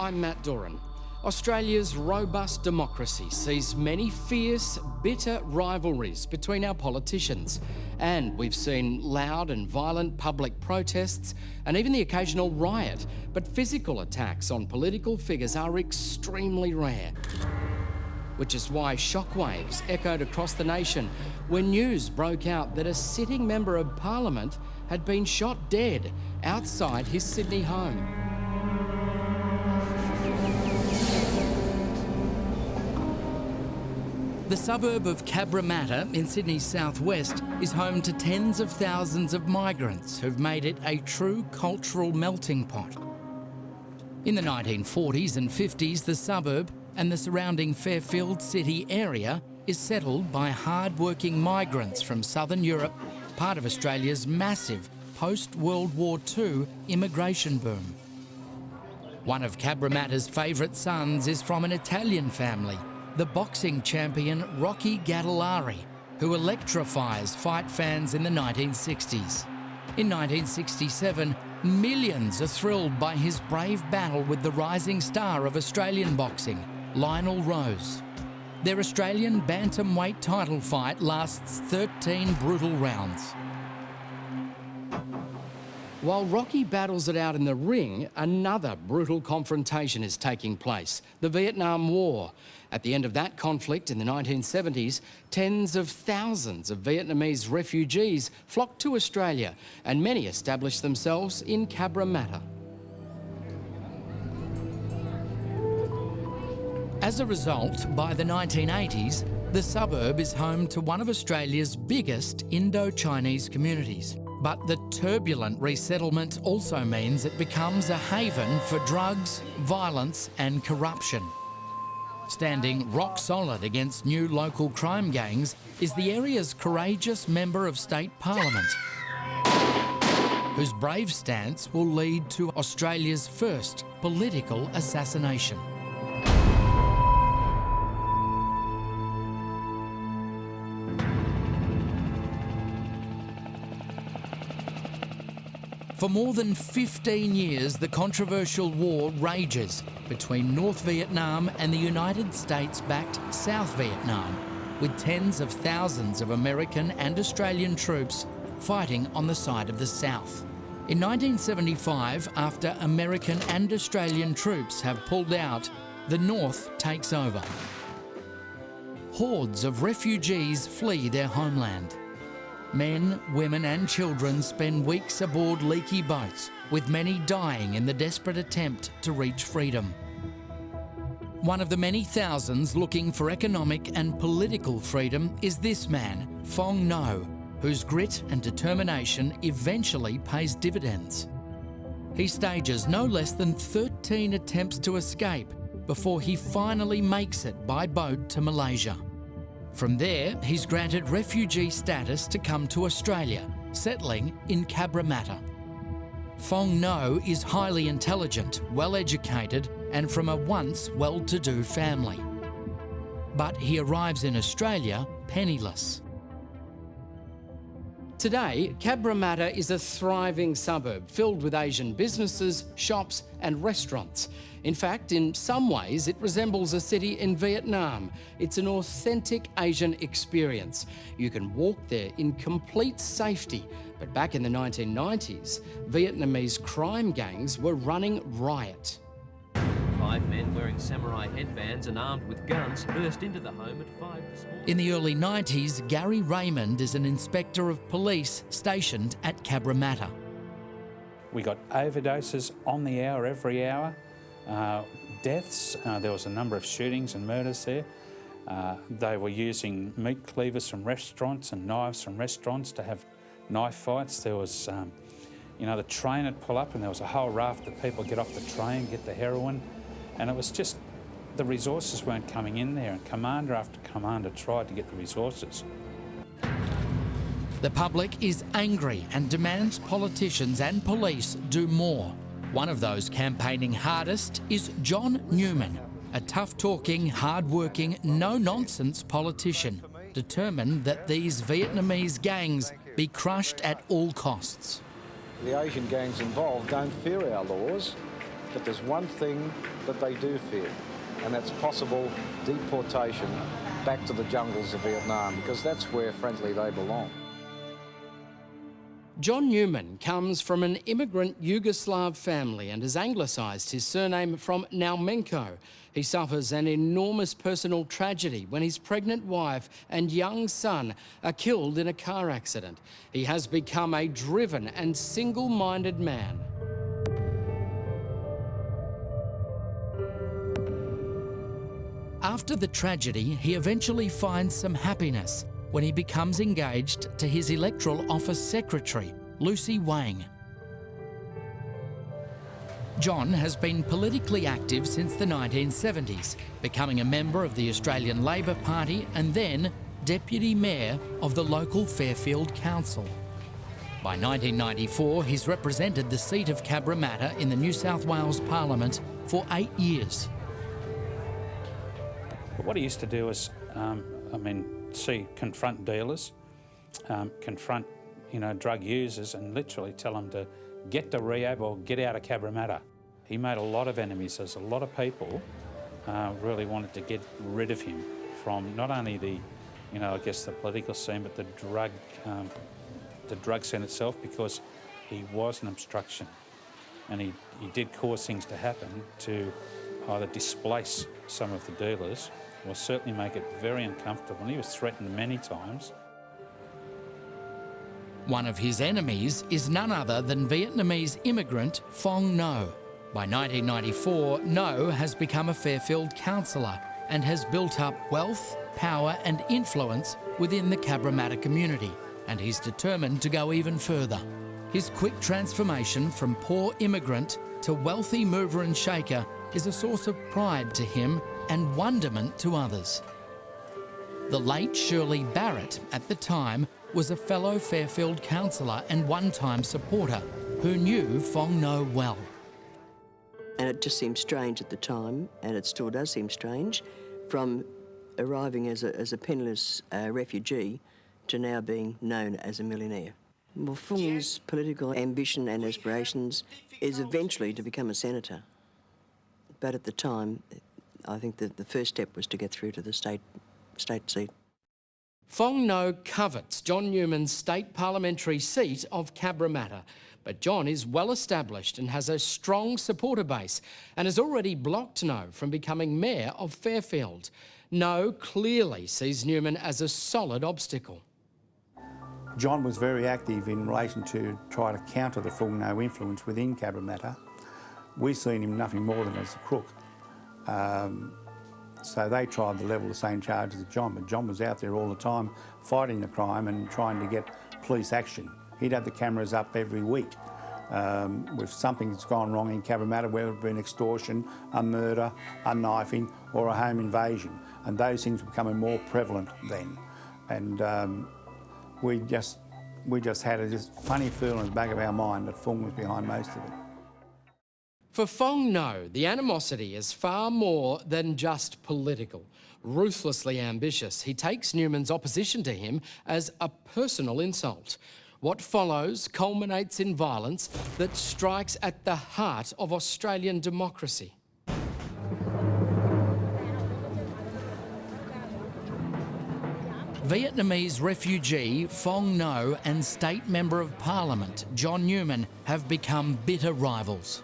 I'm Matt Doran. Australia's robust democracy sees many fierce, bitter rivalries between our politicians. And we've seen loud and violent public protests and even the occasional riot. But physical attacks on political figures are extremely rare. Which is why shockwaves echoed across the nation when news broke out that a sitting member of Parliament had been shot dead outside his Sydney home. The suburb of Cabramatta in Sydney's southwest is home to tens of thousands of migrants who've made it a true cultural melting pot. In the 1940s and 50s, the suburb and the surrounding Fairfield city area is settled by hard-working migrants from southern Europe, part of Australia's massive post-World War II immigration boom. One of Cabramatta's favourite sons is from an Italian family, the boxing champion Rocky Gatellari, who electrifies fight fans in the 1960s. In 1967, millions are thrilled by his brave battle with the rising star of Australian boxing, Lionel Rose. Their Australian bantamweight title fight lasts 13 brutal rounds. While Rocky battles it out in the ring, another brutal confrontation is taking place, the Vietnam War. At the end of that conflict in the 1970s, tens of thousands of Vietnamese refugees flocked to Australia and many established themselves in Cabramatta. As a result, by the 1980s, the suburb is home to one of Australia's biggest Indo-Chinese communities. But the turbulent resettlement also means it becomes a haven for drugs, violence and corruption. Standing rock solid against new local crime gangs is the area's courageous Member of State Parliament, whose brave stance will lead to Australia's first political assassination. For more than 15 years, the controversial war rages between North Vietnam and the United States-backed South Vietnam, with tens of thousands of American and Australian troops fighting on the side of the South. In 1975, after American and Australian troops have pulled out, the North takes over. Hordes of refugees flee their homeland. Men, women and children spend weeks aboard leaky boats, with many dying in the desperate attempt to reach freedom. One of the many thousands looking for economic and political freedom is this man, Fong, whose grit and determination eventually pays dividends. He stages no less than 13 attempts to escape before he finally makes it by boat to Malaysia. From there, he's granted refugee status to come to Australia, settling in Cabramatta. Fong is highly intelligent, well-educated, and from a once well-to-do family. But he arrives in Australia penniless. Today, Cabramatta is a thriving suburb filled with Asian businesses, shops and restaurants. In fact, in some ways, it resembles a city in Vietnam. It's an authentic Asian experience. You can walk there in complete safety. But back in the 1990s, Vietnamese crime gangs were running riot. 5 men wearing samurai headbands and armed with guns burst into the home at 5 this morning. In the early 90s, Gary Raymond is an inspector of police stationed at Cabramatta. We got overdoses on the hour, every hour. Deaths, there was a number of shootings and murders there. They were using meat cleavers from restaurants and knives from restaurants to have knife fights. There was, the train would pull up and there was a whole raft of people get off the train, get the heroin. And it was just, the resources weren't coming in there, and commander after commander tried to get the resources. The public is angry and demands politicians and police do more. One of those campaigning hardest is John Newman, a tough-talking, hard-working, no-nonsense politician, determined that these Vietnamese gangs be crushed at all costs. The Asian gangs involved don't fear our laws. But there's one thing that they do fear, and that's possible deportation back to the jungles of Vietnam, because that's where, frankly, they belong. John Newman comes from an immigrant Yugoslav family and has anglicised his surname from Naumenko. He suffers an enormous personal tragedy when his pregnant wife and young son are killed in a car accident. He has become a driven and single-minded man. After the tragedy, he eventually finds some happiness when he becomes engaged to his electoral office secretary, Lucy Wang. John has been politically active since the 1970s, becoming a member of the Australian Labor Party and then Deputy Mayor of the local Fairfield Council. By 1994, he's represented the seat of Cabramatta in the New South Wales Parliament for 8 years. But what he used to do is, confront dealers, confront, drug users, and literally tell them to get to rehab or get out of Cabramatta. He made a lot of enemies. There's a lot of people really wanted to get rid of him from not only the, the political scene, but the drug scene itself, because he was an obstruction, and he did cause things to happen to either displace some of the dealers or certainly make it very uncomfortable. And he was threatened many times. One of his enemies is none other than Vietnamese immigrant Fong. By 1994, No has become a Fairfield councillor and has built up wealth, power and influence within the Cabramatta community, and he's determined to go even further. His quick transformation from poor immigrant to wealthy mover and shaker is a source of pride to him and wonderment to others. The late Shirley Barrett, at the time, was a fellow Fairfield councillor and one-time supporter who knew Fong well. And it just seemed strange at the time, and it still does seem strange, from arriving as a penniless refugee to now being known as a millionaire. Well, Fong's political ambition and aspirations is eventually to become a senator. But at the time, I think that the first step was to get through to the state seat. Fong covets John Newman's state parliamentary seat of Cabramatta, but John is well established and has a strong supporter base and has already blocked No from becoming mayor of Fairfield. No clearly sees Newman as a solid obstacle. John was very active in relation to try to counter the Fong No influence within Cabramatta. We've seen him nothing more than as a crook. So they tried to level the same charges as John, but John was out there all the time fighting the crime and trying to get police action. He'd have the cameras up every week. If something's gone wrong in Cabramatta, whether it be an extortion, a murder, a knifing or a home invasion, and those things were becoming more prevalent then. And we just had a funny feeling in the back of our mind that Fong was behind most of it. For Fong the animosity is far more than just political. Ruthlessly ambitious, he takes Newman's opposition to him as a personal insult. What follows culminates in violence that strikes at the heart of Australian democracy. Vietnamese refugee Fong and State Member of Parliament John Newman have become bitter rivals.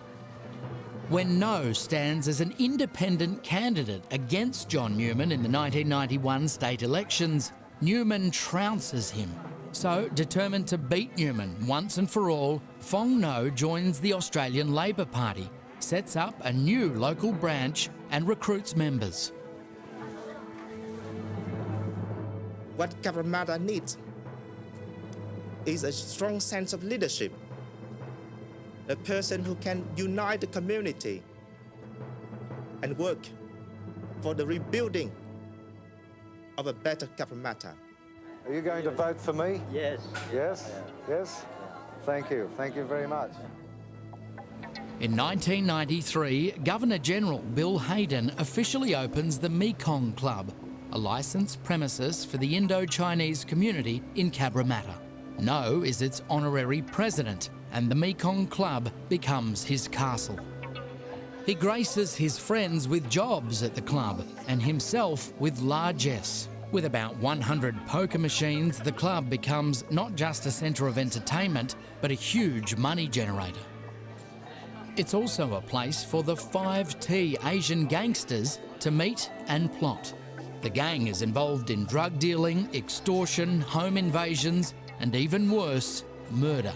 When No stands as an independent candidate against John Newman in the 1991 state elections, Newman trounces him. So, determined to beat Newman once and for all, Fong joins the Australian Labor Party, sets up a new local branch and recruits members. What Cabramatta needs is a strong sense of leadership, a person who can unite the community and work for the rebuilding of a better Cabramatta. Are you going to vote for me? Yes. Yes? Yes? Thank you. Thank you very much. In 1993, Governor-General Bill Hayden officially opens the Mekong Club, a licensed premises for the Indo-Chinese community in Cabramatta. No is its honorary president, and the Mekong Club becomes his castle. He graces his friends with jobs at the club and himself with largesse. With about 100 poker machines, the club becomes not just a centre of entertainment, but a huge money generator. It's also a place for the 5T Asian gangsters to meet and plot. The gang is involved in drug dealing, extortion, home invasions, and even worse, murder.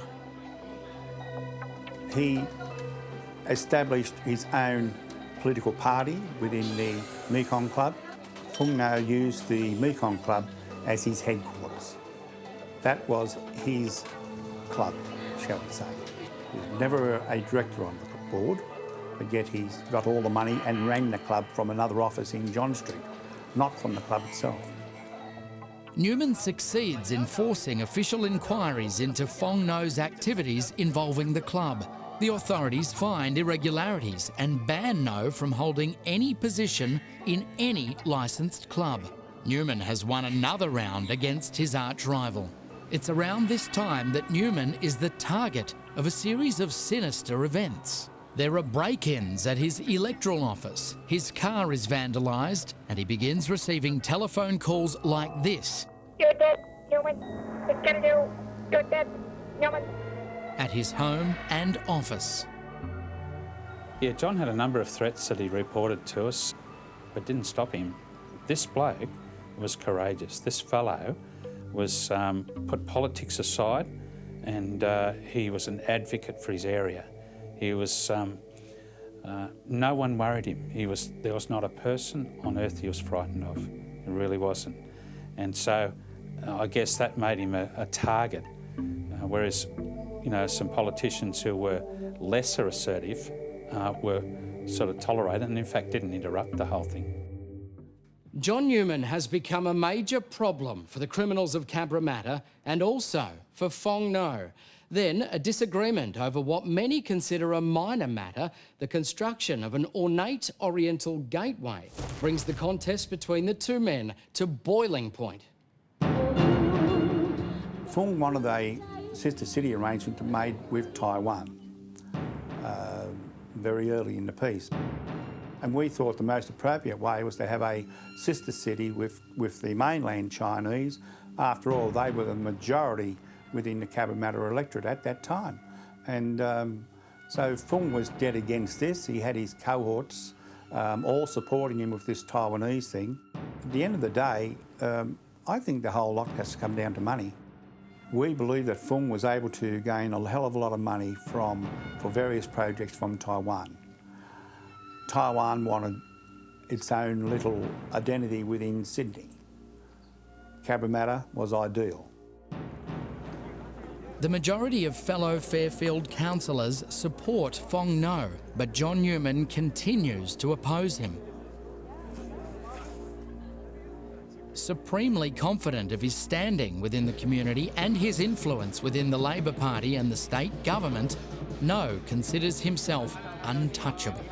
He established his own political party within the Mekong Club. Fong now used the Mekong Club as his headquarters. That was his club, shall we say. He was never a director on the board, but yet he's got all the money and ran the club from another office in John Street, not from the club itself. Newman succeeds in forcing official inquiries into Fong No's activities involving the club. The authorities find irregularities and ban No from holding any position in any licensed club. Newman has won another round against his arch-rival. It's around this time that Newman is the target of a series of sinister events. There are break-ins at his electoral office, his car is vandalised, and he begins receiving telephone calls like this. You're dead, Newman. What can I do? You're dead, Newman. At his home and office. Yeah, John had a number of threats that he reported to us, but didn't stop him. This bloke was courageous. This fellow was put politics aside, and he was an advocate for his area. He was, no one worried him. There was not a person on earth he was frightened of. It really wasn't. And so I guess that made him a target, whereas, you know, some politicians who were lesser assertive were sort of tolerated and in fact didn't interrupt the whole thing. John Newman has become a major problem for the criminals of Cabramatta and also for Fong No. Then a disagreement over what many consider a minor matter, the construction of an ornate oriental gateway, brings the contest between the two men to boiling point. Fong wanted a sister city arrangement made with Taiwan very early in the piece. And we thought the most appropriate way was to have a sister city with the mainland Chinese. After all, they were the majority within the Cabramatta electorate at that time. And so Fong was dead against this. He had his cohorts all supporting him with this Taiwanese thing. At the end of the day, I think the whole lot has to come down to money. We believe that Fong was able to gain a hell of a lot of money for various projects from Taiwan. Taiwan wanted its own little identity within Sydney. Cabramatta was ideal. The majority of fellow Fairfield councillors support Fong No, but John Newman continues to oppose him. Supremely confident of his standing within the community and his influence within the Labor Party and the state government, No considers himself untouchable.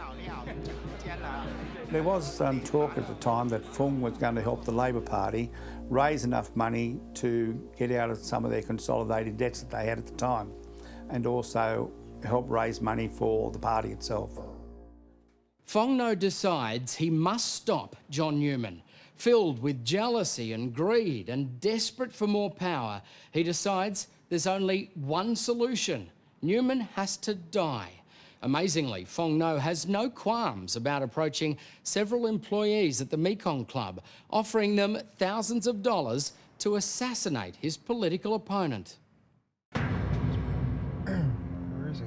There was talk at the time that Fong was going to help the Labor Party raise enough money to get out of some of their consolidated debts that they had at the time, and also help raise money for the party itself. Fong No decides he must stop John Newman. Filled with jealousy and greed and desperate for more power, he decides there's only one solution. Newman has to die. Amazingly, Fong No has no qualms about approaching several employees at the Mekong Club, offering them thousands of dollars to assassinate his political opponent.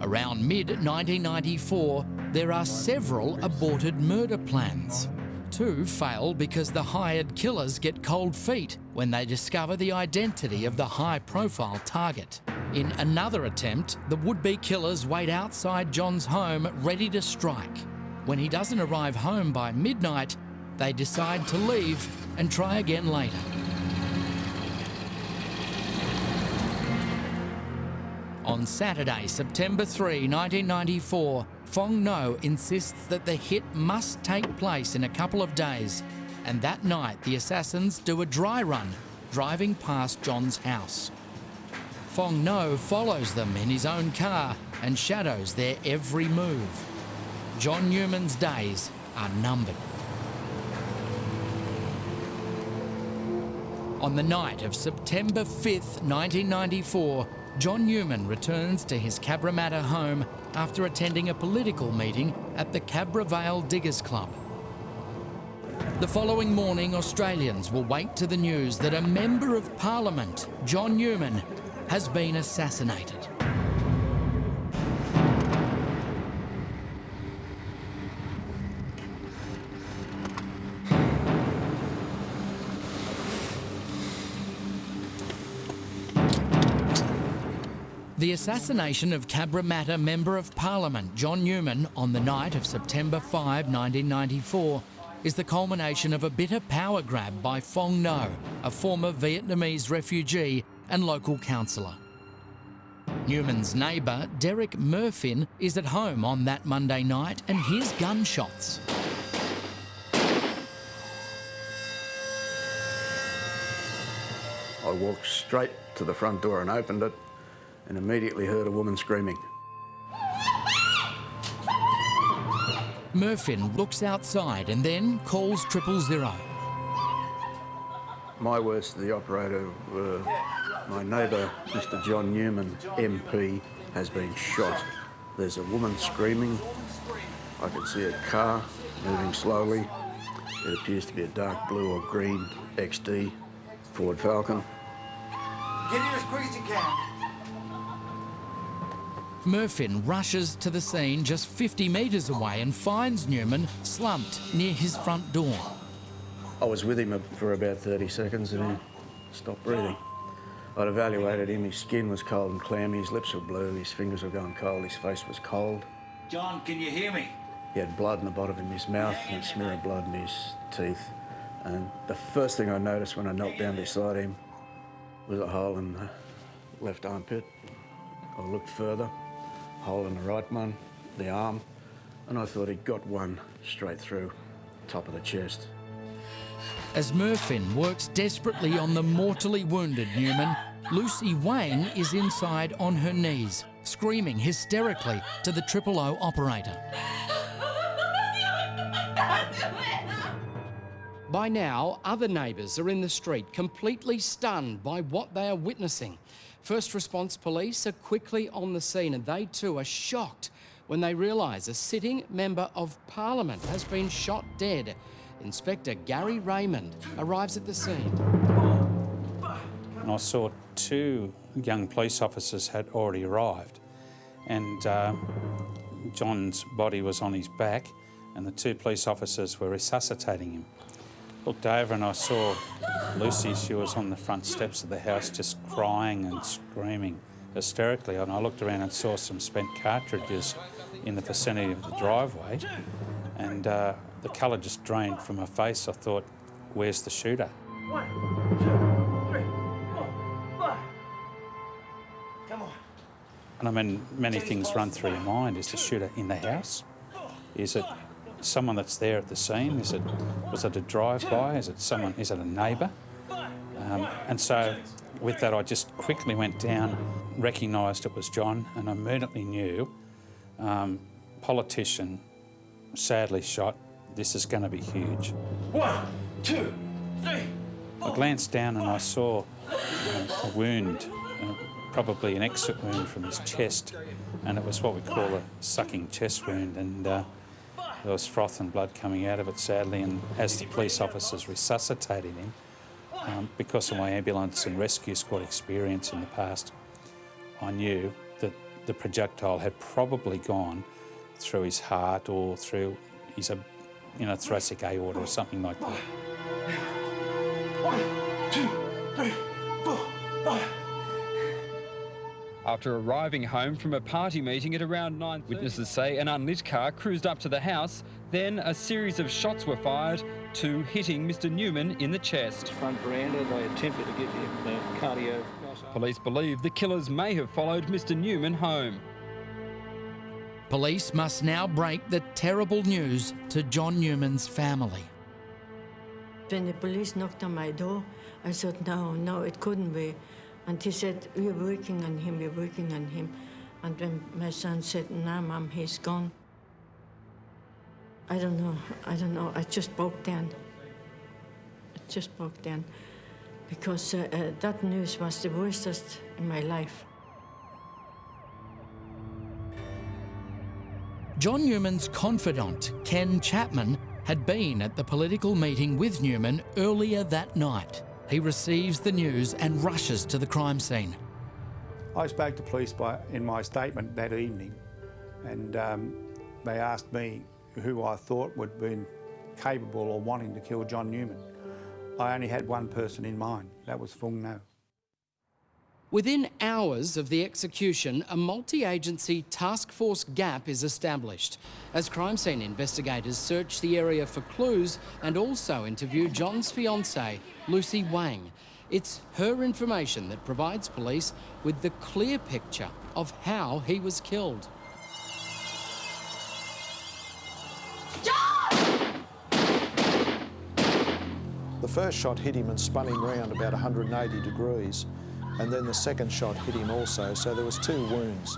Around mid-1994, there are several aborted murder plans. 2 fail because the hired killers get cold feet when they discover the identity of the high-profile target. In another attempt, the would-be killers wait outside John's home ready to strike. When he doesn't arrive home by midnight, they decide to leave and try again later. On Saturday, September 3, 1994, Fong No insists that the hit must take place in a couple of days, and that night the assassins do a dry run, driving past John's house. Fong No follows them in his own car and shadows their every move. John Newman's days are numbered. On the night of September 5th, 1994, John Newman returns to his Cabramatta home after attending a political meeting at the Cabravale Diggers Club. The following morning, Australians will wake to the news that a Member of Parliament, John Newman, has been assassinated. The assassination of Cabramatta Member of Parliament John Newman on the night of September 5, 1994 is the culmination of a bitter power grab by Fong, a former Vietnamese refugee and local councillor. Newman's neighbour, Derek Murphin, is at home on that Monday night and hears gunshots. I walked straight to the front door and opened it and immediately heard a woman screaming. Murphin looks outside and then calls 000. My words to the operator were, my neighbour, Mr John Newman, MP, has been shot. There's a woman screaming. I can see a car moving slowly. It appears to be a dark blue or green XD Ford Falcon. Get in as quick as you can. Murphin rushes to the scene just 50 metres away and finds Newman slumped near his front door. I was with him for about 30 seconds and he stopped breathing. I'd evaluated him. His skin was cold and clammy, his lips were blue, his fingers were going cold, his face was cold. John, can you hear me? He had blood in the bottom of his mouth and a smear of blood in his teeth. And the first thing I noticed when I knelt down beside him was a hole in the left armpit. I looked further. Hole in the right one, the arm, and I thought he'd got one straight through the top of the chest. As Murphin works desperately on the mortally wounded Newman, Lucy Wang is inside on her knees, screaming hysterically to the 000 operator. By now, other neighbours are in the street, completely stunned by what they are witnessing. First response police are quickly on the scene and they too are shocked when they realise a sitting Member of Parliament has been shot dead. Inspector Gary Raymond arrives at the scene. And I saw 2 young police officers had already arrived and John's body was on his back and the 2 police officers were resuscitating him. Looked over and I saw Lucy, she was on the front steps of the house just crying and screaming hysterically. And I looked around and saw some spent cartridges in the vicinity of the driveway and the colour just drained from her face. I thought, where's the shooter? 1, 2, 3, 4, 5. Come on. And I mean, many things run through your mind. Is the shooter in the house? Is it someone that's there at the scene? Was it a drive-by? Is it a neighbour? And so with that, I just quickly went down, recognised it was John, and I immediately knew, politician, sadly shot, this is going to be huge. 1, 2, 3. I glanced down and I saw a wound, probably an exit wound from his chest, and it was what we call a sucking chest wound, and there was froth and blood coming out of it, sadly, and as the police officers resuscitated him, because of my ambulance and rescue squad experience in the past, I knew that the projectile had probably gone through his heart or through his thoracic aorta or something like that. 1, 2, 3, 4, 5. After arriving home from a party meeting at around 9, witnesses say an unlit car cruised up to the house. Then a series of shots were fired, 2 hitting Mr Newman in the chest. Front veranda, they attempted to get the cardio. Police believe the killers may have followed Mr Newman home. Police must now break the terrible news to John Newman's family. When the police knocked on my door, I thought, no, it couldn't be. And he said, we're working on him. And when my son said, no, Mum, he's gone. I don't know. I just broke down. It just broke down because that news was the worstest in my life. John Newman's confidant, Ken Chapman, had been at the political meeting with Newman earlier that night. He receives the news and rushes to the crime scene. I spoke to police in my statement that evening, and they asked me who I thought would be capable or wanting to kill John Newman. I only had one person in mind. That was Fong. Within hours of the execution, a multi-agency task force gap is established as crime scene investigators search the area for clues and also interview John's fiancée, Lucy Wang. It's her information that provides police with the clear picture of how he was killed. The first shot hit him and spun him round about 180 degrees, and then the second shot hit him also, so there was 2 wounds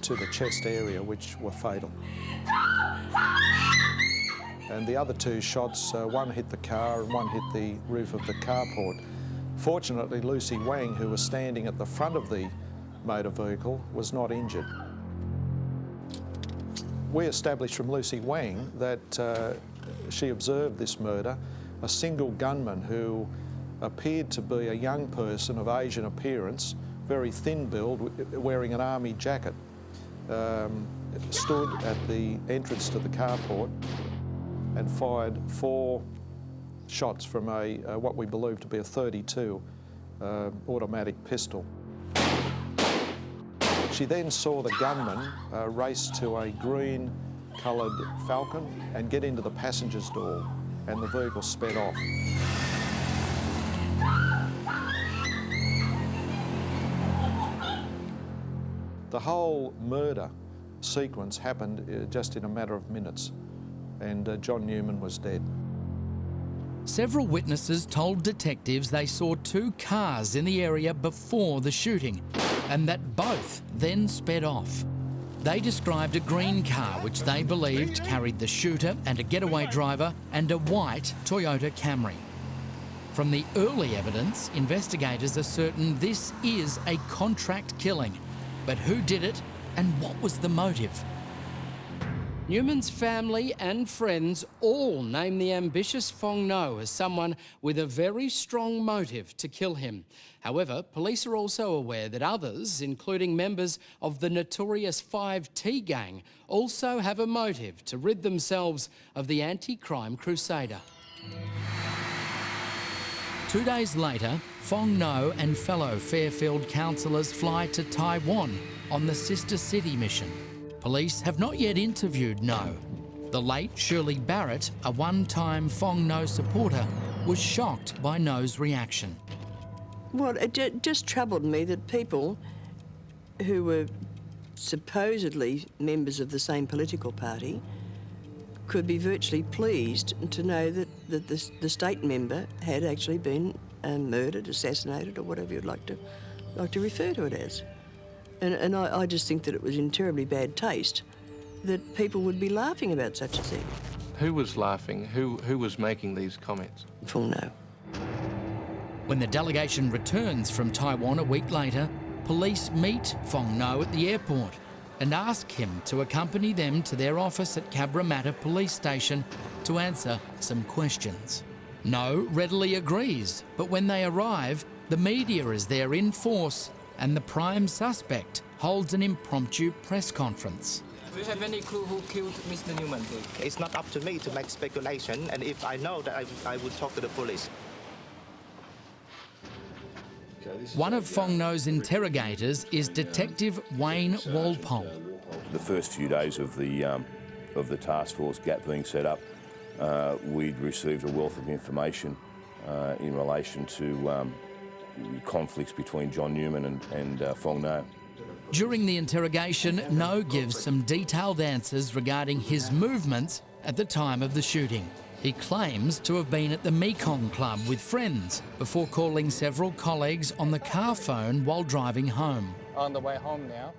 to the chest area which were fatal. And the other 2 shots, one hit the car and one hit the roof of the carport. Fortunately, Lucy Wang, who was standing at the front of the motor vehicle, was not injured. We established from Lucy Wang that she observed this murder. A single gunman who appeared to be a young person of Asian appearance, very thin build, wearing an army jacket, stood at the entrance to the carport and fired 4 shots from a what we believe to be a .32 automatic pistol. She then saw the gunman race to a green-coloured Falcon and get into the passenger's door, and the vehicle sped off. The whole murder sequence happened just in a matter of minutes, and John Newman was dead. Several witnesses told detectives they saw 2 cars in the area before the shooting and that both then sped off. They described a green car which they believed carried the shooter and a getaway driver and a white Toyota Camry. From the early evidence, investigators are certain this is a contract killing. But who did it and what was the motive? Newman's family and friends all name the ambitious Fong as someone with a very strong motive to kill him. However, police are also aware that others, including members of the notorious 5T gang, also have a motive to rid themselves of the anti-crime crusader. 2 days later, Fong and fellow Fairfield councillors fly to Taiwan on the Sister City mission. Police have not yet interviewed No. The late Shirley Barrett, a one-time Fong supporter, was shocked by No's reaction. Well, it just troubled me that people who were supposedly members of the same political party could be virtually pleased to know that the state member had actually been murdered, assassinated, or whatever you'd like to refer to it as. And I just think that it was in terribly bad taste that people would be laughing about such a thing. Who was laughing? Who was making these comments? Fong. When the delegation returns from Taiwan a week later, police meet Fong at the airport and ask him to accompany them to their office at Cabramatta police station to answer some questions. No readily agrees, but when they arrive, the media is there in force and the prime suspect holds an impromptu press conference. Do you have any clue who killed Mr. Newman? It's not up to me to make speculation, and if I know that, I would talk to the police. One of Fong's interrogators is Detective Wayne Walpole. The first few days of the task force gap being set up, we'd received a wealth of information in relation to conflicts between John Newman and Fong. During the interrogation, No gives some detailed answers regarding his movements at the time of the shooting. He claims to have been at the Mekong Club with friends before calling several colleagues on the car phone while driving home. On the way home now,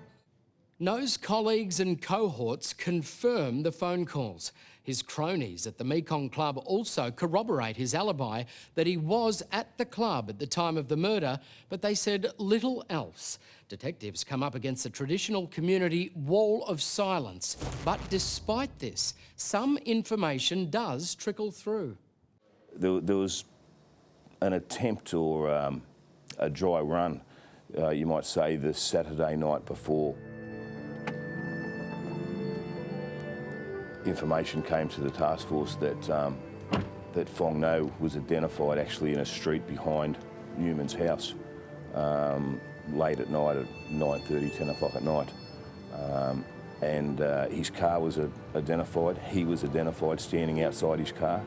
No's colleagues and cohorts confirm the phone calls. His cronies at the Mekong Club also corroborate his alibi that he was at the club at the time of the murder, but they said little else. Detectives come up against the traditional community wall of silence. But despite this, some information does trickle through. There was an attempt or a dry run, you might say, the Saturday night before. Information came to the task force that Fong No was identified actually in a street behind Newman's house late at night at 9:30, 10 o'clock at night. And his car was identified. He was identified standing outside his car.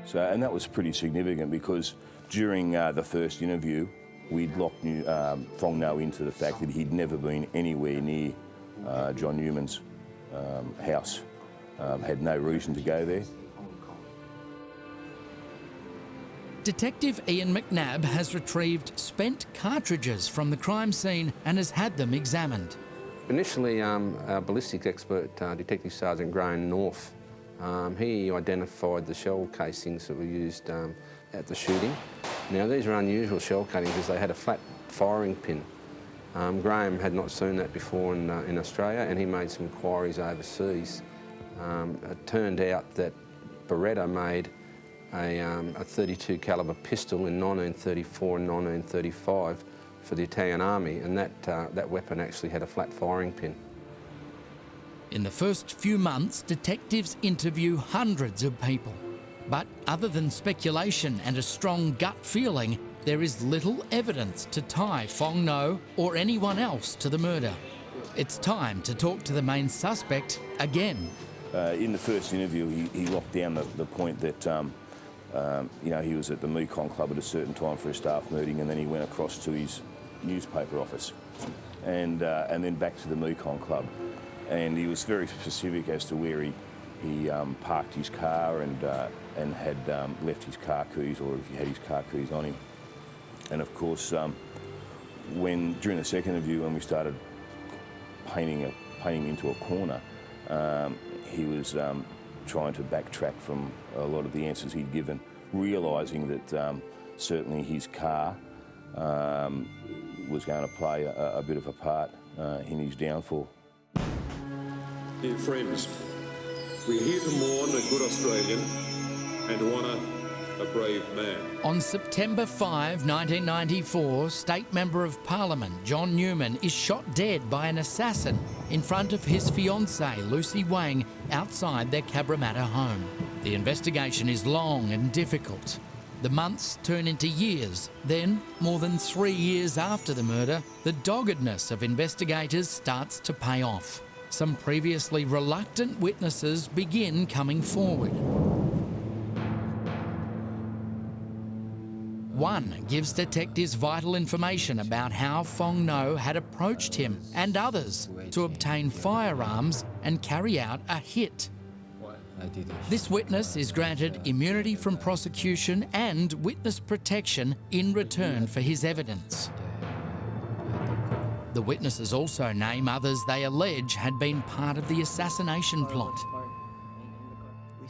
So, and that was pretty significant because during the first interview, we'd locked Fong No into the fact that he'd never been anywhere near John Newman's house. Had no reason to go there. Detective Ian McNabb has retrieved spent cartridges from the crime scene and has had them examined. Initially, our ballistics expert, Detective Sergeant Graham North, he identified the shell casings that were used at the shooting. Now, these are unusual shell casings because they had a flat firing pin. Graham had not seen that before in Australia, and he made some inquiries overseas. It turned out that Beretta made a .32 calibre pistol in 1934 and 1935 for the Italian Army, and that weapon actually had a flat firing pin. In the first few months, detectives interview hundreds of people. But other than speculation and a strong gut feeling, there is little evidence to tie Fong No or anyone else to the murder. It's time to talk to the main suspect again. In the first interview, he locked down the point that he was at the Mekong Club at a certain time for a staff meeting, and then he went across to his newspaper office and then back to the Mekong Club. And he was very specific as to where he parked his car and had left his car keys, or if he had his car keys on him. And of course, during the second interview, when we started painting into a corner, he was trying to backtrack from a lot of the answers he'd given, realising that certainly his car was going to play a bit of a part in his downfall. Dear friends, we're here to mourn a good Australian and to honour a brave man. On September 5, 1994, State Member of Parliament John Newman is shot dead by an assassin in front of his fiancée Lucy Wang outside their Cabramatta home. The investigation is long and difficult. The months turn into years. Then, more than 3 years after the murder, the doggedness of investigators starts to pay off. Some previously reluctant witnesses begin coming forward. One gives detectives vital information about how Fong No had approached him and others to obtain firearms and carry out a hit. This witness is granted immunity from prosecution and witness protection in return for his evidence. The witnesses also name others they allege had been part of the assassination plot.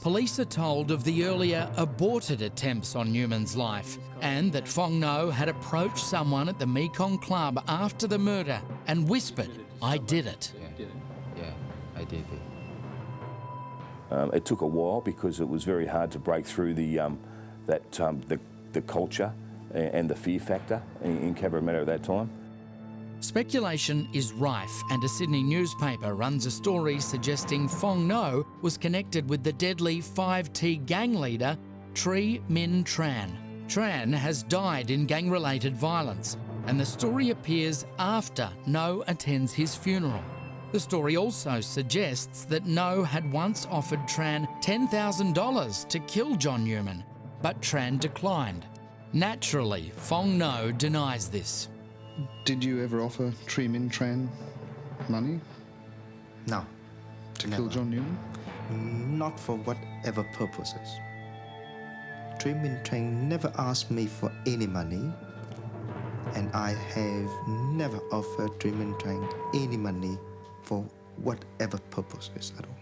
Police are told of the earlier aborted attempts on Newman's life and that Fong No had approached someone at the Mekong Club after the murder and whispered, "I did it." Yeah, I did it. It took a while because it was very hard to break through the culture and the fear factor in Cabramatta at that time. Speculation is rife, and a Sydney newspaper runs a story suggesting Fong No was connected with the deadly 5T gang leader, Tri Minh Tran. Tran has died in gang-related violence, and the story appears after No attends his funeral. The story also suggests that No had once offered Tran $10,000 to kill John Newman, but Tran declined. Naturally, Fong No denies this. Did you ever offer Tri Minh Tran money? No. To kill John Newman? Not for whatever purposes. Tri Minh Tran never asked me for any money. And I have never offered Newman Tran any money for whatever purposes at all.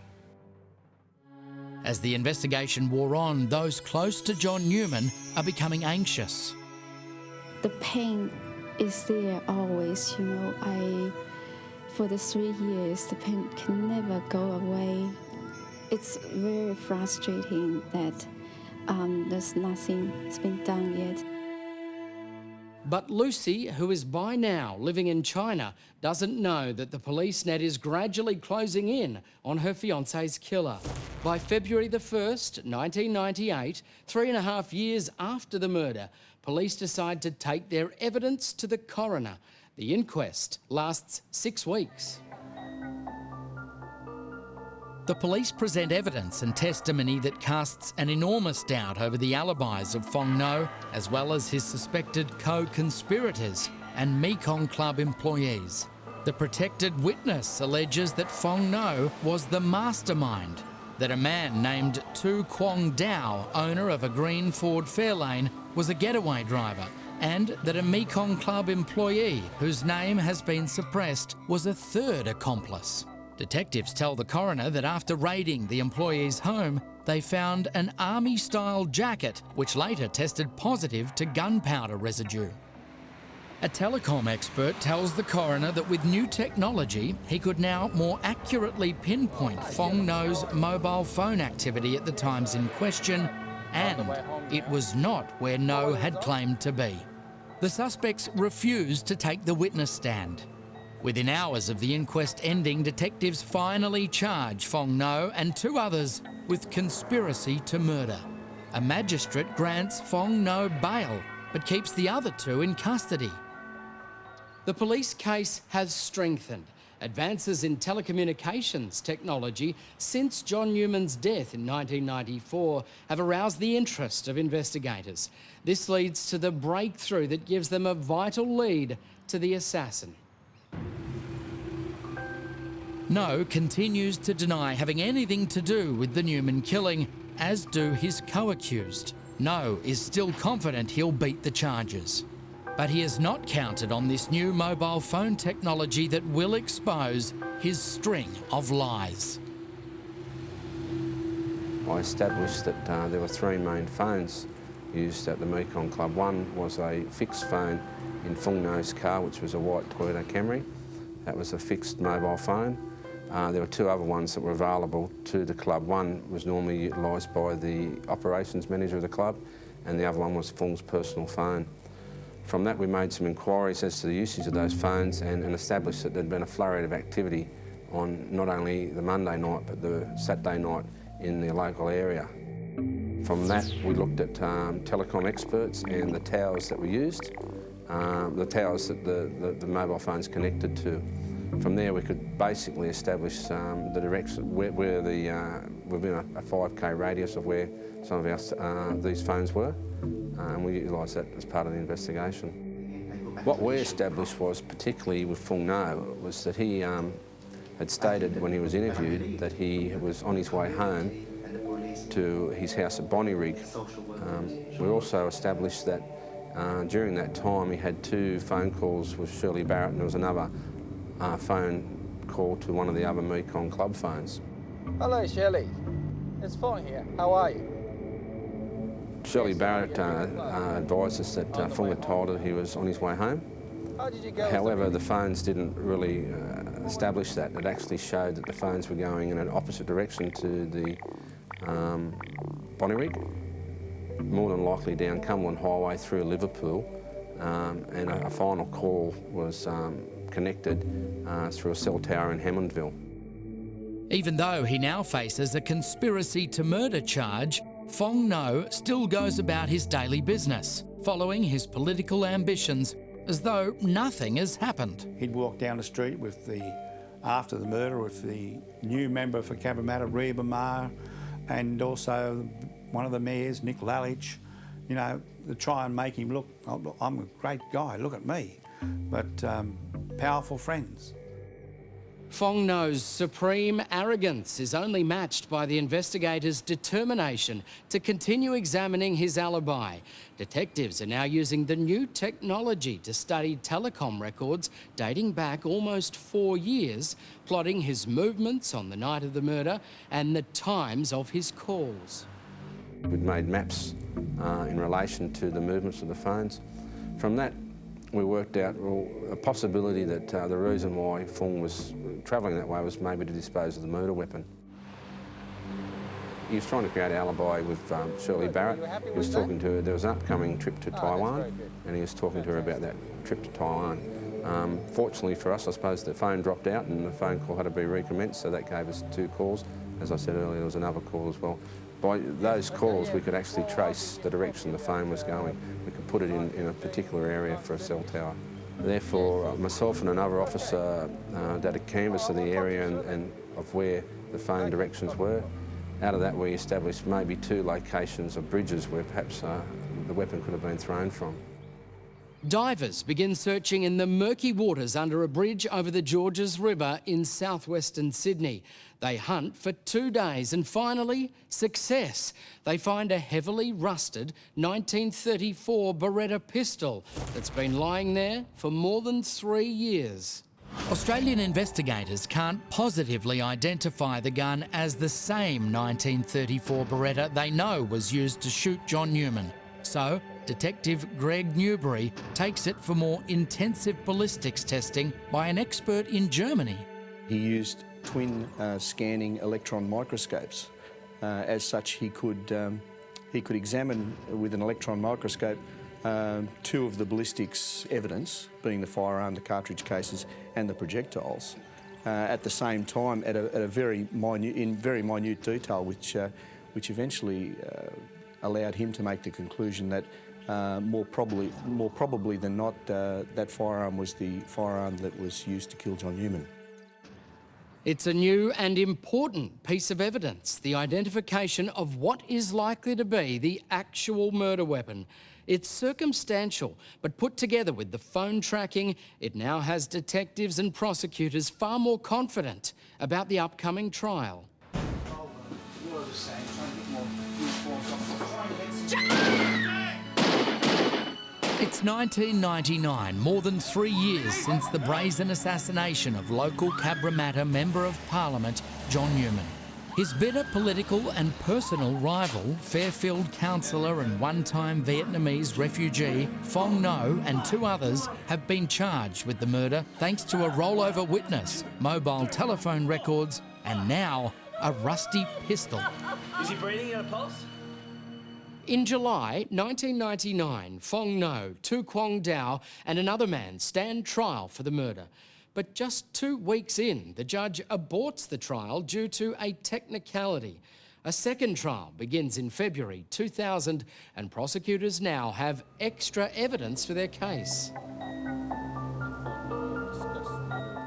As the investigation wore on, those close to John Newman are becoming anxious. The pain is there always, you know. For the 3 years, the pain can never go away. It's very frustrating that there's nothing that's been done yet. But Lucy, who is by now living in China, doesn't know that the police net is gradually closing in on her fiancé's killer. By February the 1st, 1998, 3.5 years after the murder, police decide to take their evidence to the coroner. The inquest lasts 6 weeks. The police present evidence and testimony that casts an enormous doubt over the alibis of Fong No, as well as his suspected co-conspirators and Mekong Club employees. The protected witness alleges that Fong No was the mastermind, that a man named Tu Quang Dao, owner of a green Ford Fairlane, was a getaway driver, and that a Mekong Club employee, whose name has been suppressed, was a third accomplice. Detectives tell the coroner that after raiding the employee's home, they found an army-style jacket, which later tested positive to gunpowder residue. A telecom expert tells the coroner that with new technology, he could now more accurately pinpoint Fong No's mobile phone activity at the times in question, and it was not where No had claimed to be. The suspects refused to take the witness stand. Within hours of the inquest ending, detectives finally charge Fong No and 2 others with conspiracy to murder. A magistrate grants Fong No bail, but keeps the other 2 in custody. The police case has strengthened. Advances in telecommunications technology since John Newman's death in 1994 have aroused the interest of investigators. This leads to the breakthrough that gives them a vital lead to the assassin. No continues to deny having anything to do with the Newman killing, as do his co-accused. No is still confident he'll beat the charges. But he has not counted on this new mobile phone technology that will expose his string of lies. I established that there were 3 main phones used at the Mekong Club. One was a fixed phone in Fong No's car, which was a white Toyota Camry. That was a fixed mobile phone. There were 2 other ones that were available to the club. One was normally utilised by the operations manager of the club, and the other one was Fong's personal phone. From that, we made some inquiries as to the usage of those phones and established that there'd been a flurry of activity on not only the Monday night, but the Saturday night in the local area. From that, we looked at telecom experts and the towers that were used, the towers that the mobile phones connected to. From there, we could basically establish the direction where within a 5K radius of where some of these phones were, and we utilised that as part of the investigation. What we established was, particularly with Fong No, was that he had stated when he was interviewed that he was on his way home to his house at Bonnyrigg. We also established that during that time he had 2 phone calls with Shirley Barrett, and there was another phone call to one of the other Mekong Club phones. Hello, Shirley. It's Fong here. How are you? Shirley Barrett advised us that Fong had told her he was on his way home. How did you go? However, the phones didn't really establish that. It actually showed that the phones were going in an opposite direction to the Bonnyrigg, more than likely down Cumberland Highway through Liverpool, and a final call was connected through a cell tower in Hammondville. Even though he now faces a conspiracy to murder charge, Fong No still goes about his daily business, following his political ambitions as though nothing has happened. He'd walk down the street after the murder with the new member for Cabramatta, rivalry, and also one of the mayors, Nick Lalich, you know, to try and make him look, oh, I'm a great guy, look at me. But powerful friends. Fong knows supreme arrogance is only matched by the investigators' determination to continue examining his alibi. Detectives are now using the new technology to study telecom records dating back almost 4 years, plotting his movements on the night of the murder and the times of his calls. We'd made maps in relation to the movements of the phones. From that, we worked out a possibility that the reason why Fong was travelling that way was maybe to dispose of the murder weapon. He was trying to create an alibi with Shirley Barrett. He was talking to her, there was an upcoming trip to Taiwan, and he was talking to her about that trip to Taiwan. Fortunately for us, I suppose the phone dropped out and the phone call had to be recommenced, so that gave us 2 calls. As I said earlier, there was another call as well. By those calls, we could actually trace the direction the phone was going. We could put it in a particular area for a cell tower. Therefore, myself and another officer did a canvass of the area and of where the phone directions were. Out of that, we established maybe 2 locations of bridges where perhaps the weapon could have been thrown from. Divers begin searching in the murky waters under a bridge over the Georges River in southwestern Sydney. They hunt for 2 days and finally, success. They find a heavily rusted 1934 Beretta pistol that's been lying there for more than 3 years. Australian investigators can't positively identify the gun as the same 1934 Beretta they know was used to shoot John Newman. So, Detective Greg Newbury takes it for more intensive ballistics testing by an expert in Germany. He used twin scanning electron microscopes. As such, he could examine with an electron microscope 2 of the ballistics evidence, being the firearm, the cartridge cases, and the projectiles. At the same time, at a very minute detail, which eventually allowed him to make the conclusion that more probably than not, that firearm was the firearm that was used to kill John Newman. It's a new and important piece of evidence, the identification of what is likely to be the actual murder weapon. It's circumstantial, but put together with the phone tracking, it now has detectives and prosecutors far more confident about the upcoming trial. It's 1999, more than 3 years since the brazen assassination of local Cabramatta Member of Parliament, John Newman. His bitter political and personal rival, Fairfield councillor and one-time Vietnamese refugee, Fong Ngo, and 2 others have been charged with the murder thanks to a rollover witness, mobile telephone records, and now a rusty pistol. Is he breathing at a pulse? In July 1999, Fong Ngo, Tu Quang Dao and another man stand trial for the murder. But just 2 weeks in, the judge aborts the trial due to a technicality. A second trial begins in February 2000 and prosecutors now have extra evidence for their case.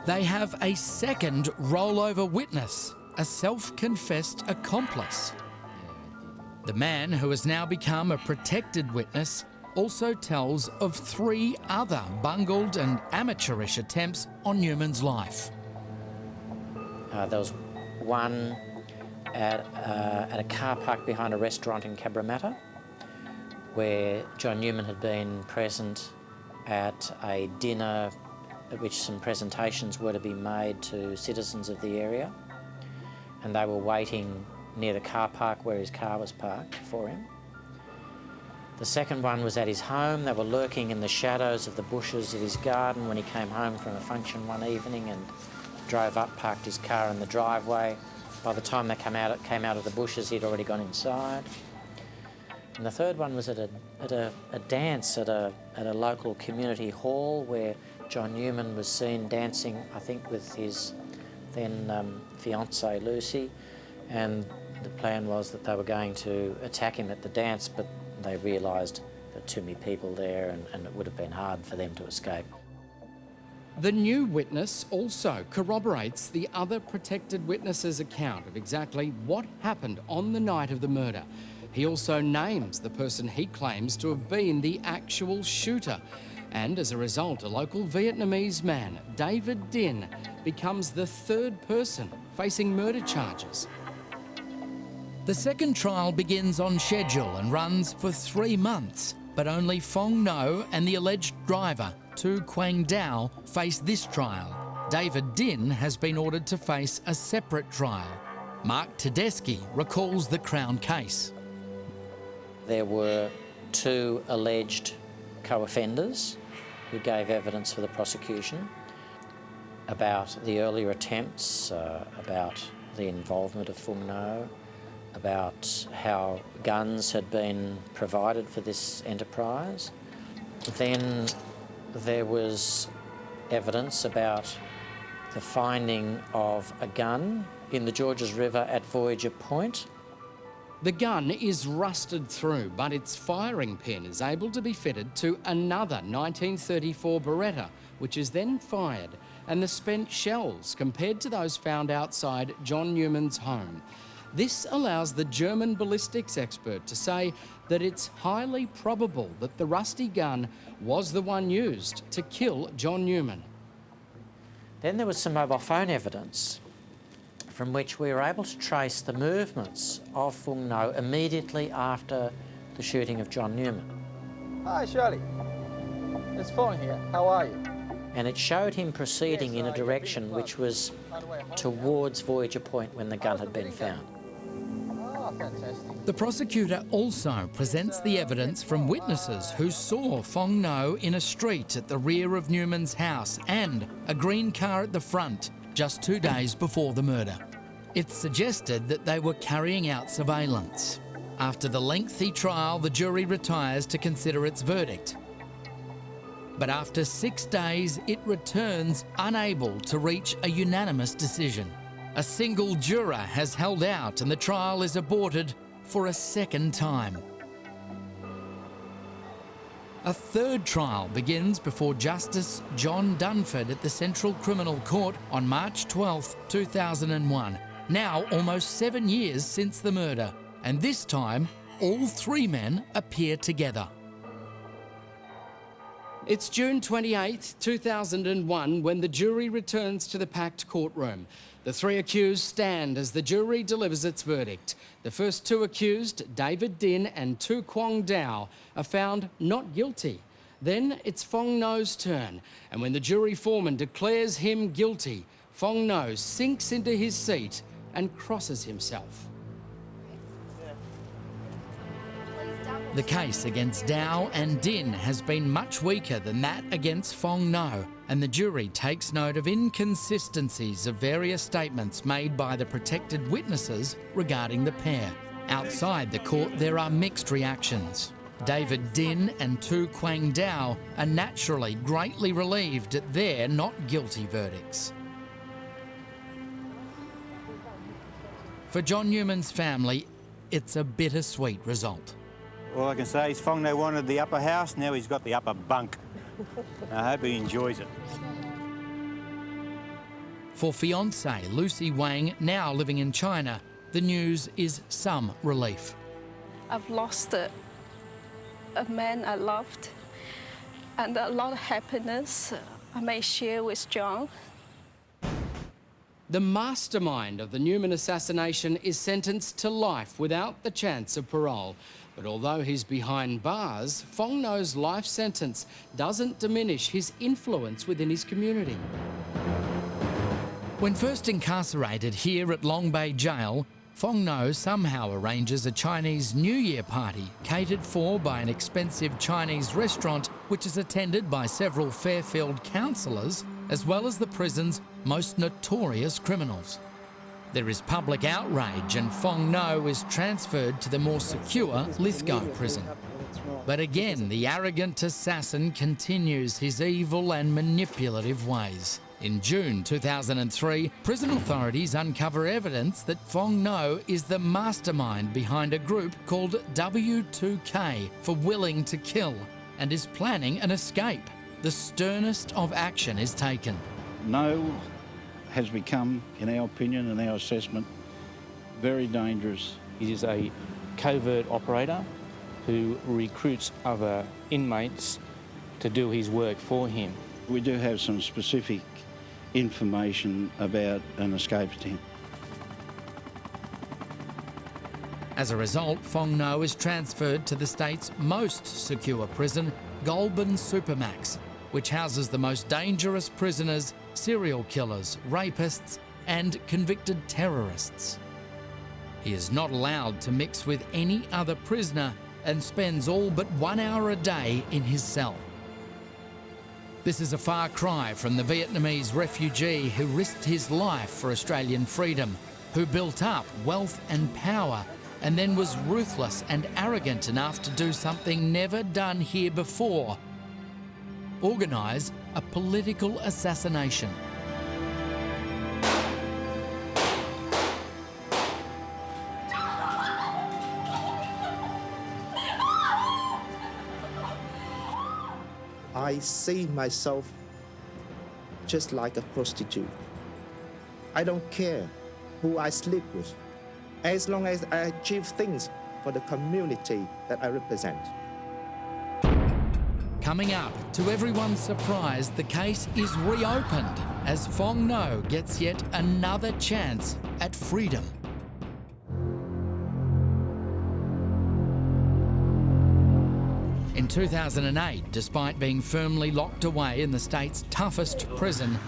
They have a second rollover witness, a self-confessed accomplice. The man, who has now become a protected witness, also tells of 3 other bungled and amateurish attempts on Newman's life. There was one at a car park behind a restaurant in Cabramatta, where John Newman had been present at a dinner at which some presentations were to be made to citizens of the area, and they were waiting near the car park where his car was parked for him. The second one was at his home. They were lurking in the shadows of the bushes of his garden when he came home from a function one evening and drove up, parked his car in the driveway. By the time they came out of the bushes, he'd already gone inside. And the third one was at a dance at a local community hall where John Newman was seen dancing, I think, with his then fiancée Lucy, and the plan was that they were going to attack him at the dance, but they realised there were too many people there and it would have been hard for them to escape. The new witness also corroborates the other protected witness's account of exactly what happened on the night of the murder. He also names the person he claims to have been the actual shooter. And as a result, a local Vietnamese man, David Dinh, becomes the third person facing murder charges. The second trial begins on schedule and runs for 3 months, but only Fong Ngo and the alleged driver, Tu Quang Dao, face this trial. David Dinh has been ordered to face a separate trial. Mark Tedeschi recalls the Crown case. There were 2 alleged co-offenders who gave evidence for the prosecution about the earlier attempts, about the involvement of Fong Ngo, about how guns had been provided for this enterprise. Then there was evidence about the finding of a gun in the Georges River at Voyager Point. The gun is rusted through, but its firing pin is able to be fitted to another 1934 Beretta, which is then fired, and the spent shells compared to those found outside John Newman's home. This allows the German ballistics expert to say that it's highly probable that the rusty gun was the one used to kill John Newman. Then there was some mobile phone evidence from which we were able to trace the movements of Fong Ngo immediately after the shooting of John Newman. Hi, Shirley. It's Fong here. How are you? And it showed him proceeding in a direction which was towards Voyager Point when the gun had been found. Oh, fantastic. The prosecutor also presents the evidence from witnesses who saw Fong Ngo in a street at the rear of Newman's house and a green car at the front just 2 days before the murder. It's suggested that they were carrying out surveillance. After the lengthy trial, the jury retires to consider its verdict. But after 6 days, it returns unable to reach a unanimous decision. A single juror has held out and the trial is aborted for a second time. A third trial begins before Justice John Dunford at the Central Criminal Court on March 12, 2001. Now almost 7 years since the murder, and this time all 3 men appear together. It's June 28, 2001 when the jury returns to the packed courtroom. The 3 accused stand as the jury delivers its verdict. The first 2 accused, David Dinh and Tu Quang Dao, are found not guilty. Then it's Fong Ngo's turn, and when the jury foreman declares him guilty, Fong Ngo sinks into his seat and crosses himself. The case against Dao and Dinh has been much weaker than that against Fong Ngo, and the jury takes note of inconsistencies of various statements made by the protected witnesses regarding the pair. Outside the court, there are mixed reactions. David Dinh and Tu Quang Dao are naturally greatly relieved at their not guilty verdicts. For John Newman's family, it's a bittersweet result. All I can say is Fong Ngo wanted the upper house, now he's got the upper bunk. I hope he enjoys it. For fiancée Lucy Wang, now living in China, the news is some relief. I've lost a man I loved, and a lot of happiness I may share with John. The mastermind of the Newman assassination is sentenced to life without the chance of parole. But although he's behind bars, Fong Ngo's life sentence doesn't diminish his influence within his community. When first incarcerated here at Long Bay Jail, Fong Ngo somehow arranges a Chinese New Year party catered for by an expensive Chinese restaurant which is attended by several Fairfield councillors as well as the prison's most notorious criminals. There is public outrage and Fong Ngo is transferred to the more secure Lithgow prison. But again, the arrogant assassin continues his evil and manipulative ways. In June 2003, prison authorities uncover evidence that Fong Ngo is the mastermind behind a group called W2K for Willing to Kill and is planning an escape. The sternest of action is taken. Ngo has become, in our opinion and our assessment, very dangerous. He is a covert operator who recruits other inmates to do his work for him. We do have some specific information about an escape attempt. As a result, Fong No is transferred to the state's most secure prison, Goulburn Supermax, which houses the most dangerous prisoners, serial killers, rapists, and convicted terrorists. He is not allowed to mix with any other prisoner and spends all but 1 hour a day in his cell. This is a far cry from the Vietnamese refugee who risked his life for Australian freedom, who built up wealth and power and then was ruthless and arrogant enough to do something never done here before: organise a political assassination. I see myself just like a prostitute. I don't care who I sleep with, as long as I achieve things for the community that I represent. Coming up, to everyone's surprise, the case is reopened as Fong No gets yet another chance at freedom. In 2008, despite being firmly locked away in the state's toughest prison,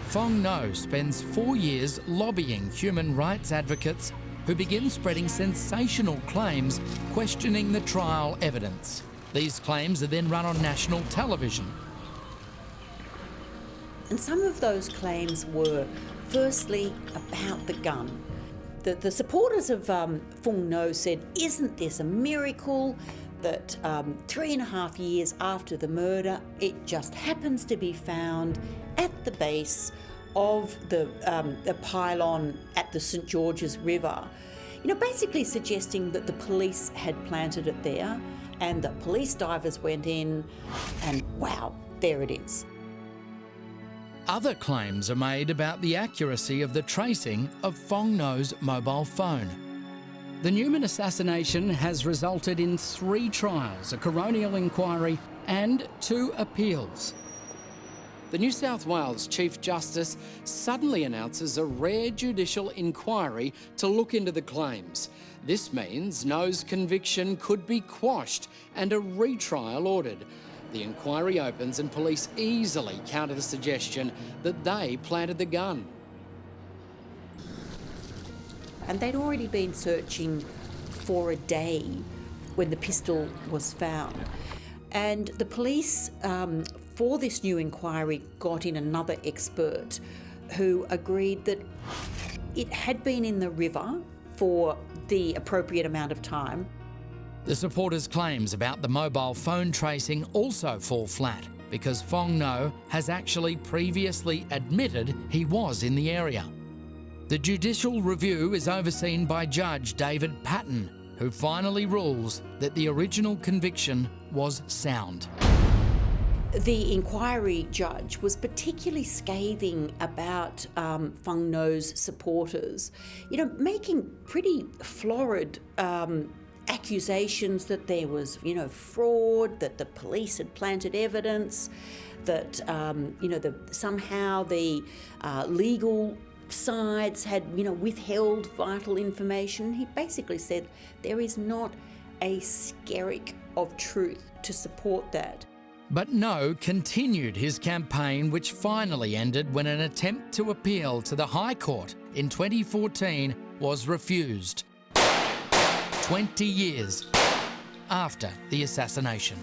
Fong No spends 4 years lobbying human rights advocates who begin spreading sensational claims questioning the trial evidence. These claims are then run on national television. And some of those claims were, firstly, about the gun. The supporters of Fong No said, isn't this a miracle that 3.5 years after the murder, it just happens to be found at the base of the pylon at the St George's River. You know, basically suggesting that the police had planted it there and that police divers went in and wow, there it is. Other claims are made about the accuracy of the tracing of Fong No's mobile phone. The Newman assassination has resulted in 3 trials, a coronial inquiry and 2 appeals. The New South Wales Chief Justice suddenly announces a rare judicial inquiry to look into the claims. This means No's conviction could be quashed and a retrial ordered. The inquiry opens and police easily counter the suggestion that they planted the gun. And they'd already been searching for a day when the pistol was found. And the police, for this new inquiry, got in another expert who agreed that it had been in the river for the appropriate amount of time. The supporters' claims about the mobile phone tracing also fall flat because Fong No has actually previously admitted he was in the area. The judicial review is overseen by Judge David Patton, who finally rules that the original conviction was sound. The inquiry judge was particularly scathing about Fong No's supporters, you know, making pretty florid accusations that there was, you know, fraud, that the police had planted evidence, that, you know, somehow the legal sides had, you know, withheld vital information. He basically said there is not a skerrick of truth to support that. But No continued his campaign, which finally ended when an attempt to appeal to the High Court in 2014 was refused. 20 years after the assassination.